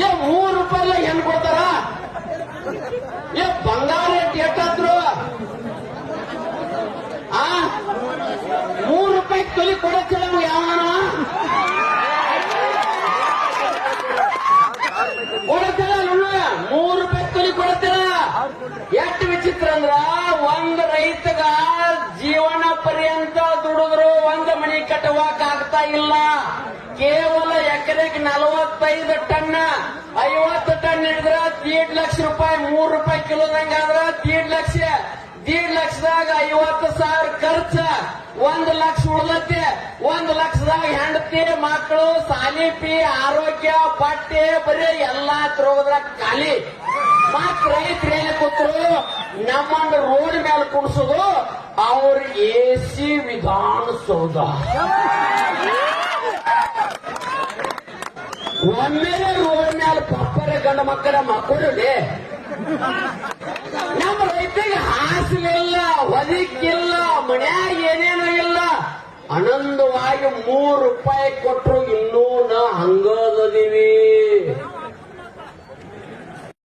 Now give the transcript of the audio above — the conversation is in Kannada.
₹3 ಹೆಣ್ ಕೊಡ್ತಾರ? ಬಂಗಾರ ರೇಟ್ ಎಷ್ಟಾದ್ರು? ₹3 ತೊಲಿ ಕೊಡತ್ತಿಲ್ಲ ಯಾವನ ಕೊಡತ್ತಿಲ್ಲ. ₹3 ತೊಲಿ ಕೊಡತ್ತಿಲ್ಲ. ಎಷ್ಟು ವಿಚಿತ್ರ ಅಂದ್ರ, ಒಂದ್ ರೈತಗ ಜೀವನ ಪರ್ಯಂತ ದುಡಿದ್ರು ಒಂದ್ ಮನಿ ಕಟ್ಟುವಾಕ ಆಗ್ತಾ ಇಲ್ಲ. ಕೇವಲ ಎಕರೆಗೆ 45 ಟನ್ 50 ಟನ್ ಹಿಡಿದ್ರ ₹1.5 ಲಕ್ಷ, ₹3 ಕಿಲೋದಂಗಾದ್ರ ₹1.5 ಲಕ್ಷದಾಗ 50,000 ಖರ್ಚ, 1 ಲಕ್ಷ ಉಳ್ದತ್ತೆ. 1 ಲಕ್ಷದಾಗ ಹೆಂಡತಿ ಮಕ್ಕಳು ಸಾಲಿ ಫೀ ಆರೋಗ್ಯ ಬಟ್ಟೆ ಬರೀ ಎಲ್ಲಾ ತ್ರೋಗದ್ರ ಖಾಲಿ. ಮತ್ ರೈತರು ಏನ್ ಕೂತರು, ನಮ್ಮನ್ನ ರೋಡ್ ಮೇಲೆ ಕುಣಿಸೋದು ಅವ್ರ AC ವಿಧಾನಸೌಧ. ಒಮ್ಮೆಲೆ ರೋಡ್ ಮೇಲೆ ಪಪ್ಪರೆ ಗಂಡ ಮಕ್ಕಳ ಮಕ್ಕಳು. ನಮ್ಮ ರೈತರಿಗೆ ಹಾಸಲಿಲ್ಲ, ಹೊದಿಕ್ಕಿಲ್ಲ, ಮನ್ಯಾಗ ಏನೇನೂ ಇಲ್ಲ. ಆನಂದವಾಗಿ ₹3 ಕೊಟ್ಟರು ಇನ್ನೂ ನಾ ಹಂಗದೀವಿ.